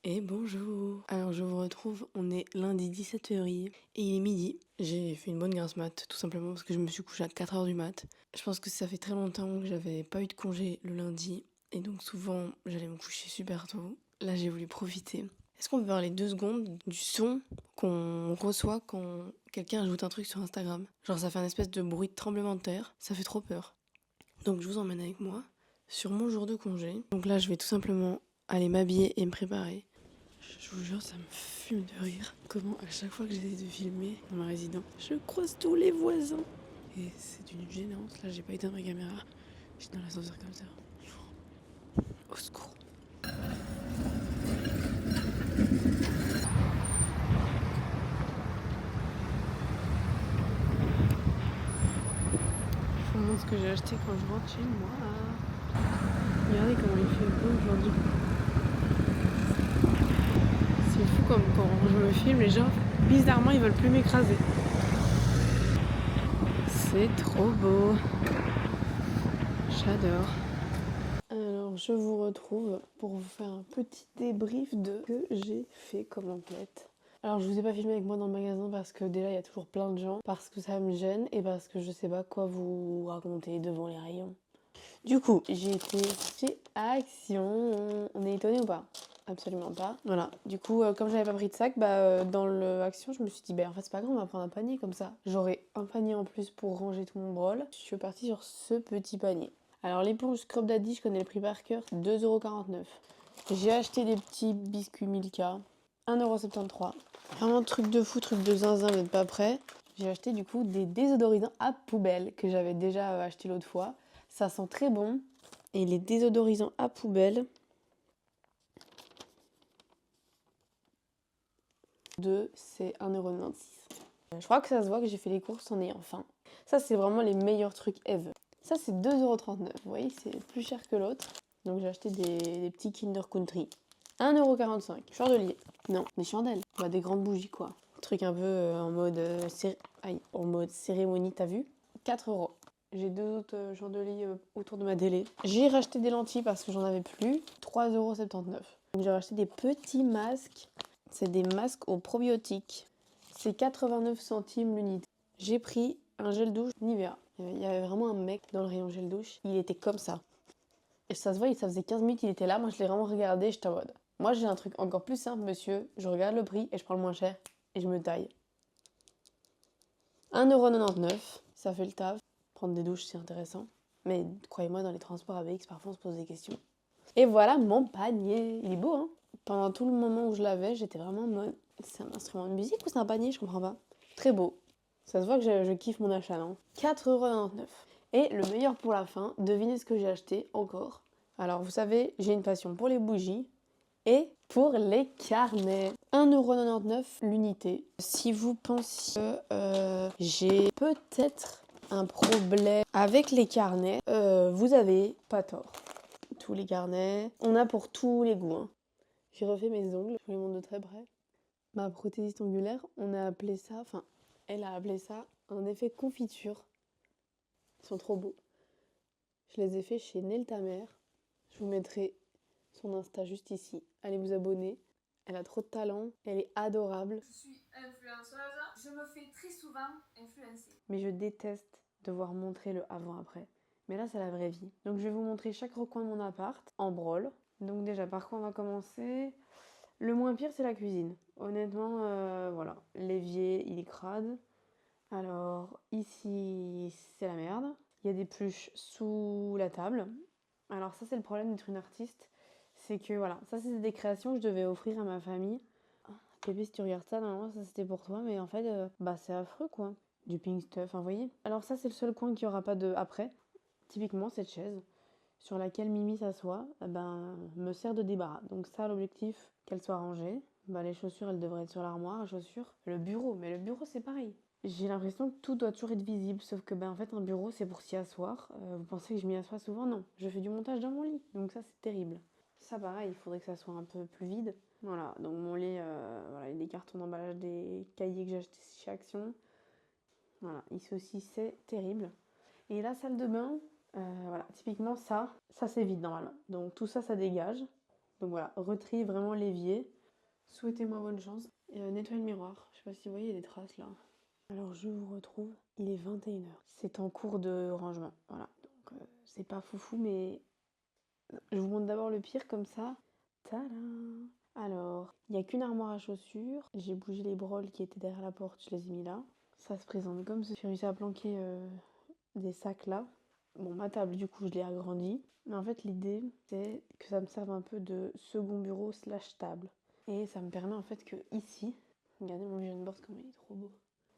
Et bonjour. Alors je vous retrouve, on est lundi 17 février et il est midi. J'ai fait une bonne grasse mat tout simplement parce que je me suis couchée à 4h du mat. Je pense que ça fait très longtemps que j'avais pas eu de congé le lundi et donc souvent j'allais me coucher super tôt. Là j'ai voulu profiter. Est-ce qu'on peut parler 2 secondes du son qu'on reçoit quand quelqu'un ajoute un truc sur Instagram? Genre ça fait un espèce de bruit de tremblement de terre, ça fait trop peur. Donc je vous emmène avec moi sur mon jour de congé. Donc là je vais tout simplement aller m'habiller et me préparer. Je vous jure, ça me fume de rire. Comment à chaque fois que j'essaie de filmer dans ma résidence, je croise tous les voisins. Et c'est d'une gênance. Là, j'ai pas éteint ma caméra. Je suis dans l'ascenseur comme ça. Au secours. Je vous montre ce que j'ai acheté quand je rentre chez moi. Regardez comment il fait beau aujourd'hui. C'est fou comme quand je me filme, les gens, bizarrement, ils veulent plus m'écraser. C'est trop beau. J'adore. Alors, je vous retrouve pour vous faire un petit débrief de ce que j'ai fait comme enquête. Alors, je vous ai pas filmé avec moi dans le magasin parce que déjà, il y a toujours plein de gens, parce que ça me gêne et parce que je sais pas quoi vous raconter devant les rayons. Du coup, j'ai été chez Action. On est étonné ou pas? Absolument pas. Voilà. Du coup, comme j'avais pas pris de sac, dans le Action, je me suis dit, en fait, c'est pas grave, on va prendre un panier comme ça. J'aurai un panier en plus pour ranger tout mon brol. Je suis partie sur ce petit panier. Alors, l'éponge Scrub Daddy, je connais le prix par cœur, 2,49 €. J'ai acheté des petits biscuits Milka, 1,73 €. Vraiment truc de fou, truc de zinzin, vous n'êtes pas prêts. J'ai acheté du coup des désodorisants à poubelle que j'avais déjà acheté l'autre fois. Ça sent très bon. Et les désodorisants à poubelle, c'est 1,96 €. Je crois que ça se voit que j'ai fait les courses en ayant faim. Ça, c'est vraiment les meilleurs trucs ever. Ça, c'est 2,39 €. Vous voyez, c'est plus cher que l'autre. Donc j'ai acheté des petits Kinder Country. 1,45 €. Chandelier. Non, des chandelles. Des grandes bougies, quoi. Truc un peu en mode cérémonie, t'as vu? 4 €. J'ai 2 autres chandeliers autour de ma télé. J'ai racheté des lentilles parce que j'en avais plus. 3,79 €. Donc j'ai racheté des petits masques. C'est des masques aux probiotiques. C'est 89 centimes l'unité. J'ai pris un gel douche Nivea. Il y avait vraiment un mec dans le rayon gel douche. Il était comme ça. Et ça se voit, ça faisait 15 minutes qu'il était là. Moi, je l'ai vraiment regardé. J'étais en mode. Moi, j'ai un truc encore plus simple, monsieur. Je regarde le prix et je prends le moins cher. Et je me taille. 1,99 €. Ça fait le taf. Prendre des douches, c'est intéressant. Mais croyez-moi, dans les transports ABX, parfois, on se pose des questions. Et voilà mon panier. Il est beau, hein? Pendant tout le moment où je l'avais, j'étais vraiment en mode. C'est un instrument de musique ou c'est un panier? Je comprends pas. Très beau. Ça se voit que je kiffe mon achat, non? 4,99 €. Et le meilleur pour la fin, devinez ce que j'ai acheté encore. Alors, vous savez, j'ai une passion pour les bougies et pour les carnets. 1,99 € l'unité. Si vous pensiez que j'ai peut-être un problème avec les carnets, vous avez pas tort. Tous les carnets, on a pour tous les goûts, hein. J'ai refait mes ongles, je vous les montre de très près. Ma prothésiste ongulaire, elle a appelé ça un effet confiture. Ils sont trop beaux. Je les ai fait chez Nel ta mère. Je vous mettrai son Insta juste ici. Allez vous abonner. Elle a trop de talent, elle est adorable. Je suis influenceuse, je me fais très souvent influencer. Mais je déteste devoir montrer le avant-après. Mais là, c'est la vraie vie. Donc, je vais vous montrer chaque recoin de mon appart en brol. Donc, déjà, par quoi on va commencer? Le moins pire, c'est la cuisine. Honnêtement, voilà. L'évier, il est crade. Alors, ici, c'est la merde. Il y a des pluches sous la table. Alors, ça, c'est le problème d'être une artiste. C'est que, voilà, ça, c'est des créations que je devais offrir à ma famille. Pépé, si tu regardes ça, normalement, ça, c'était pour toi. Mais en fait, c'est affreux, quoi. Du pink stuff, enfin, vous voyez. Alors, ça, c'est le seul coin qu'il n'y aura pas de après. Typiquement, cette chaise sur laquelle Mimi s'assoit, me sert de débarras. Donc ça, l'objectif, qu'elle soit rangée. Les chaussures, elles devraient être sur l'armoire à chaussures. Le bureau, mais le bureau, c'est pareil. J'ai l'impression que tout doit toujours être visible, sauf que en fait, un bureau, c'est pour s'y asseoir. Vous pensez que je m'y assois souvent? Non, je fais du montage dans mon lit, donc ça, c'est terrible. Ça, pareil, il faudrait que ça soit un peu plus vide. Voilà, donc mon lit, voilà, il y a des cartons d'emballage, des cahiers que j'ai achetés chez Action. Voilà, ici aussi, c'est terrible. Et la salle de bain, voilà, typiquement ça c'est vide normalement. Donc tout ça, ça dégage. Donc voilà, retriez vraiment l'évier. Souhaitez-moi bonne chance. Et nettoyez le miroir. Je sais pas si vous voyez, il y a des traces là. Alors je vous retrouve, il est 21h. C'est en cours de rangement, voilà. Donc c'est pas foufou, mais je vous montre d'abord le pire comme ça. Tadam! Alors, il n'y a qu'une armoire à chaussures. J'ai bougé les broles qui étaient derrière la porte, je les ai mis là. Ça se présente comme ça. J'ai réussi à planquer des sacs là. Bon, ma table, du coup, je l'ai agrandie. Mais en fait, l'idée, c'est que ça me serve un peu de second bureau / table. Et ça me permet en fait que ici, regardez mon vision board comme il est trop beau.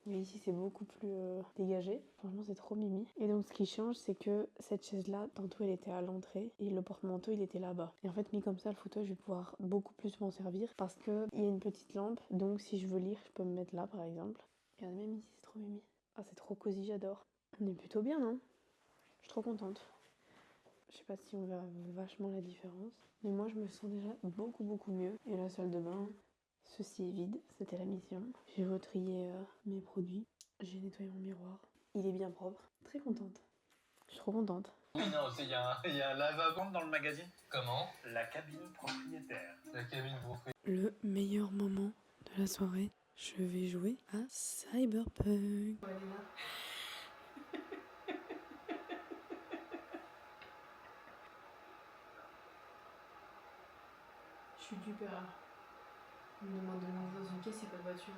Mais ici, c'est beaucoup plus dégagé. Franchement, c'est trop mimi. Et donc, ce qui change, c'est que cette chaise-là, tantôt, elle était à l'entrée et le porte-manteau, il était là-bas. Et en fait, mis comme ça, le fauteuil, je vais pouvoir beaucoup plus m'en servir parce qu'il y a une petite lampe. Donc, si je veux lire, je peux me mettre là, par exemple. Regardez, même ici, c'est trop mimi. Ah, c'est trop cosy, j'adore. On est plutôt bien, non? Je suis trop contente. Je sais pas si on verra vachement la différence. Mais moi, je me sens déjà beaucoup mieux. Et la salle de bain, ceci est vide, c'était la mission. J'ai retrié mes produits. J'ai nettoyé mon miroir. Il est bien propre. Très contente. Je suis trop contente. Oui, non, il y a un lavabo dans le magazine. Comment? La cabine propriétaire. La cabine propriétaire. Le meilleur moment de la soirée, je vais jouer à Cyberpunk. Je suis du père. On me demande de monter dans une caisse, il n'y a pas de voiture.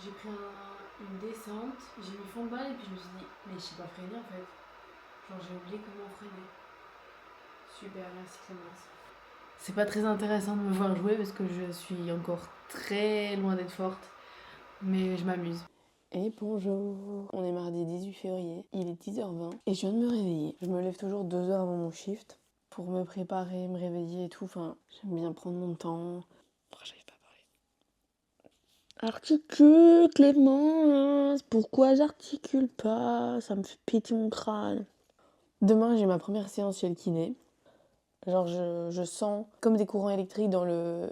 J'ai pris une descente, j'ai mis fond de balle et puis je me suis dit, mais je sais pas freiner en fait. Genre j'ai oublié comment freiner. Super, merci Clémence. C'est pas très intéressant de me voir jouer parce que je suis encore très loin d'être forte. Mais je m'amuse. Et bonjour, on est mardi 18 février, il est 10h20 et je viens de me réveiller. Je me lève toujours 2 heures avant mon shift pour me préparer, me réveiller et tout. Enfin, j'aime bien prendre mon temps. Oh, j'arrive pas à parler. Articule, Clémence, pourquoi j'articule pas? Ça me fait péter mon crâne. Demain, j'ai ma première séance chez le kiné. Genre, je sens comme des courants électriques dans le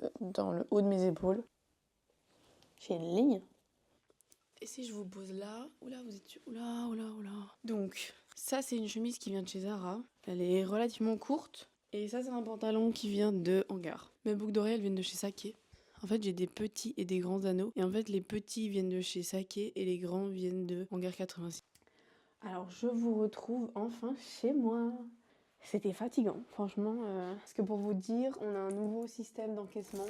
haut de mes épaules. J'ai une ligne. Et si je vous pose là, oula, vous êtes... Oula. Donc, ça, c'est une chemise qui vient de chez Zara. Elle est relativement courte. Et ça, c'est un pantalon qui vient de Hangar. Mes boucles d'oreilles, elles viennent de chez Saké. En fait, j'ai des petits et des grands anneaux. Et en fait, les petits viennent de chez Saké et les grands viennent de Hangar 86. Alors, je vous retrouve enfin chez moi. C'était fatigant, franchement. Parce que pour vous dire, on a un nouveau système d'encaissement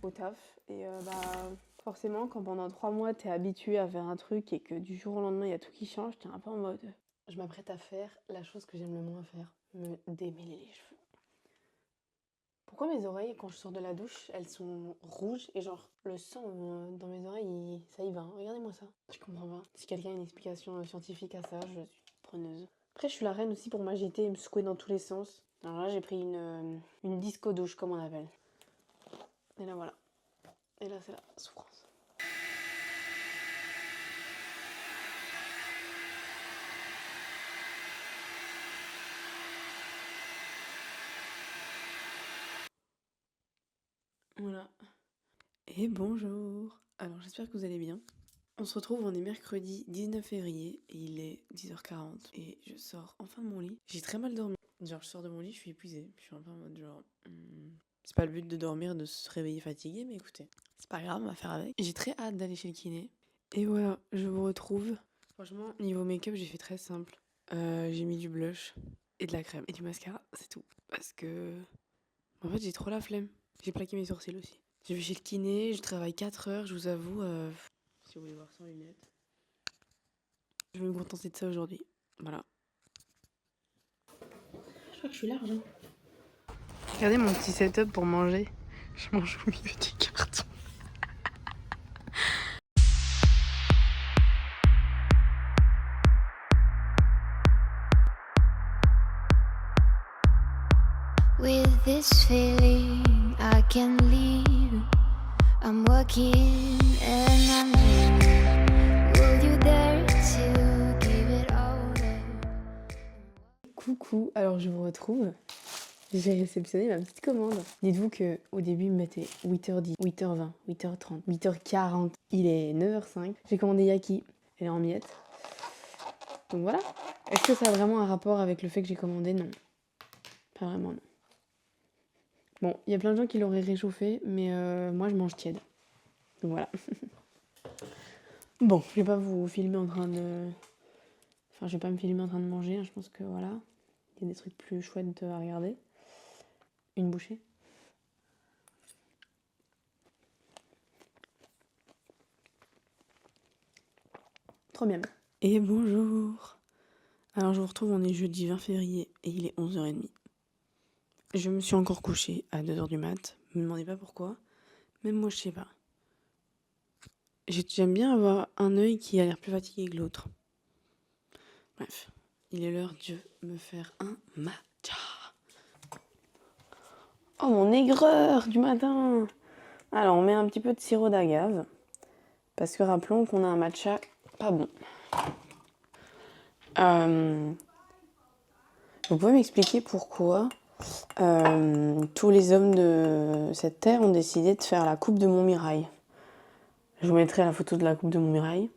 au taf. Et forcément, quand pendant 3 mois, t'es habitué à faire un truc et que du jour au lendemain, il y a tout qui change, t'es un peu en mode... Je m'apprête à faire la chose que j'aime le moins faire, me démêler les cheveux. Pourquoi mes oreilles, quand je sors de la douche, elles sont rouges et genre le sang dans mes oreilles, ça y va. Regardez-moi ça. Je comprends pas. Si quelqu'un a une explication scientifique à ça, je suis preneuse. Après, je suis la reine aussi pour m'agiter et me secouer dans tous les sens. Alors là, j'ai pris une disco douche, comme on appelle. Et là, voilà. Et là, c'est la souffrance. Voilà. Et bonjour. Alors, j'espère que vous allez bien. On se retrouve, on est mercredi 19 février et il est 10h40 et je sors enfin de mon lit. J'ai très mal dormi. Genre, je sors de mon lit, je suis épuisée. Je suis un peu en mode genre... C'est pas le but de dormir, de se réveiller fatigué, mais écoutez, c'est pas grave, on va faire avec. J'ai très hâte d'aller chez le kiné. Et voilà, je vous retrouve. Franchement, niveau make-up, j'ai fait très simple. J'ai mis du blush et de la crème et du mascara, c'est tout. Parce que... En fait, j'ai trop la flemme. J'ai plaqué mes sourcils aussi. Je vais chez le kiné, je travaille 4 heures, je vous avoue. Si vous voulez voir sans lunettes. Je vais me contenter de ça aujourd'hui. Voilà. Je crois que je suis large, hein. Regardez mon petit setup pour manger. Je mange au milieu du carton. With this feeling I can leave. I'm walking and I'm dreaming. Will you dare to give it all up? Coucou, alors je vous retrouve. J'ai réceptionné ma petite commande. Dites-vous qu'au début, il me mettait 8h10, 8h20, 8h30, 8h40. Il est 9h05. J'ai commandé Yaki. Elle est en miettes. Donc voilà. Est-ce que ça a vraiment un rapport avec le fait que j'ai commandé? Non. Pas vraiment, non. Bon, il y a plein de gens qui l'auraient réchauffé, mais moi, je mange tiède. Donc voilà. Bon, je vais pas vous filmer en train de... Enfin, je vais pas me filmer en train de manger. Hein. Je pense que voilà. Il y a des trucs plus chouettes à regarder. Une bouchée. Trop bien. Et bonjour. Alors je vous retrouve, on est jeudi 20 février et il est 11h30. Je me suis encore couchée à 2h du mat. Me demandez pas pourquoi. Même moi je sais pas. J'aime bien avoir un œil qui a l'air plus fatigué que l'autre. Bref, il est l'heure de me faire un matcha. Oh mon aigreur du matin. Alors on met un petit peu de sirop d'agave. Parce que rappelons qu'on a un matcha pas bon. Vous pouvez m'expliquer pourquoi tous les hommes de cette terre ont décidé de faire la coupe de Montmirail? Je vous mettrai la photo de la coupe de Montmirail.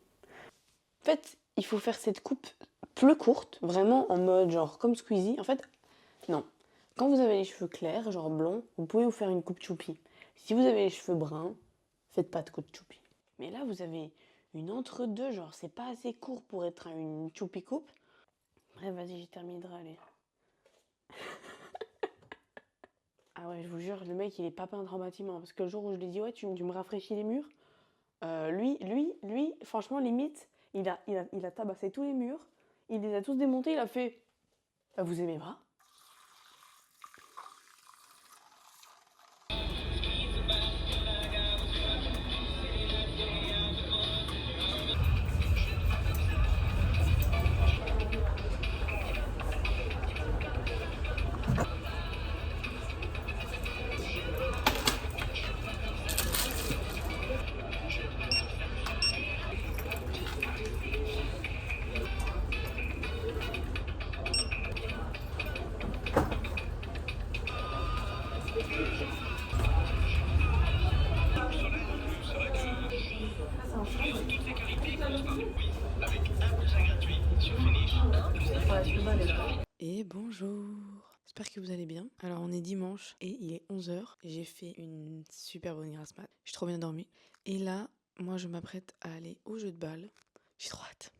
En fait, il faut faire cette coupe plus courte, vraiment en mode genre comme Squeezie. En fait, non. Quand vous avez les cheveux clairs, genre blonds, vous pouvez vous faire une coupe choupi. Si vous avez les cheveux bruns, faites pas de coupe choupi. Mais là, vous avez une entre-deux, genre c'est pas assez court pour être une choupi coupe. Bref, vas-y, j'ai terminé de râler. Ah ouais, je vous jure, le mec, il est pas peintre en bâtiment. Parce que le jour où je lui ai dit, ouais, tu me rafraîchis les murs, lui, franchement, limite, il a tabassé tous les murs, il les a tous démontés, il a fait, bah, vous aimez pas? Et bonjour, j'espère que vous allez bien. Alors on est dimanche et il est 11h. J'ai fait une super bonne grasse mat. J'ai trop bien dormi. Et là, moi je m'apprête à aller au jeu de balle. J'ai trop hâte.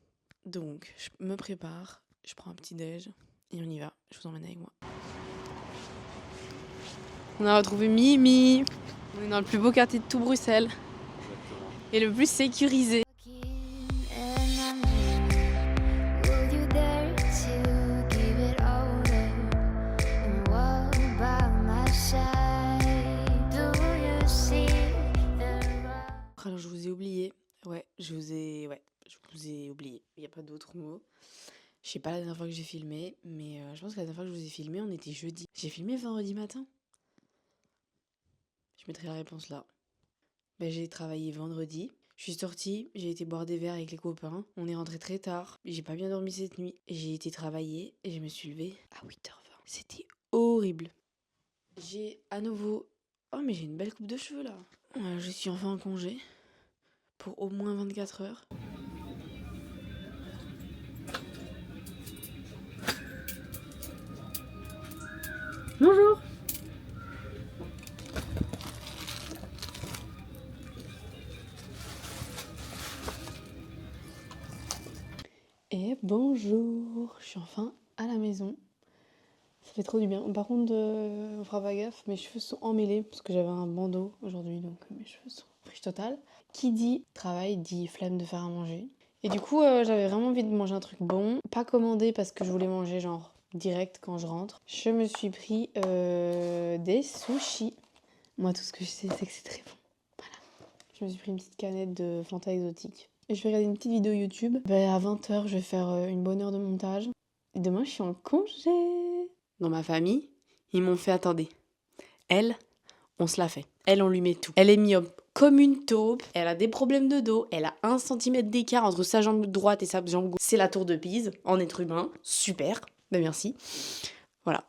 Donc je me prépare, je prends un petit déj et on y va. Je vous emmène avec moi. On a retrouvé Mimi. On est dans le plus beau quartier de tout Bruxelles. Et le plus sécurisé. Alors je vous ai oublié. Ouais, je vous ai oublié. Il n'y a pas d'autre mot. Je sais pas la dernière fois que j'ai filmé, mais je pense que la dernière fois que je vous ai filmé, on était jeudi. J'ai filmé vendredi matin. Je mettrai la réponse là. Ben, j'ai travaillé vendredi. Je suis sortie, j'ai été boire des verres avec les copains. On est rentré très tard. J'ai pas bien dormi cette nuit. J'ai été travailler et je me suis levée à 8h20. C'était horrible. J'ai à nouveau... Oh mais j'ai une belle coupe de cheveux là. Je suis enfin en congé. Pour au moins 24 heures. Bonjour. Et bonjour, je suis enfin à la maison. Ça fait trop du bien. Par contre, on fera pas gaffe, mes cheveux sont emmêlés parce que j'avais un bandeau aujourd'hui, donc mes cheveux sont friche totale. Qui dit travail dit flemme de faire à manger. Et du coup, j'avais vraiment envie de manger un truc bon. Pas commandé parce que je voulais manger genre direct quand je rentre. Je me suis pris des sushis. Moi, tout ce que je sais, c'est que c'est très bon. Voilà. Je me suis pris une petite canette de Fanta exotique. Et je vais regarder une petite vidéo YouTube. À 20h, je vais faire une bonne heure de montage. Et demain, je suis en congé. Dans ma famille, ils m'ont fait attendez. Elle, on se la fait. Elle, on lui met tout. Elle est myope comme une taupe. Elle a des problèmes de dos. Elle a 1 cm d'écart entre sa jambe droite et sa jambe gauche. C'est la tour de Pise en être humain. Super. Ben merci. Voilà.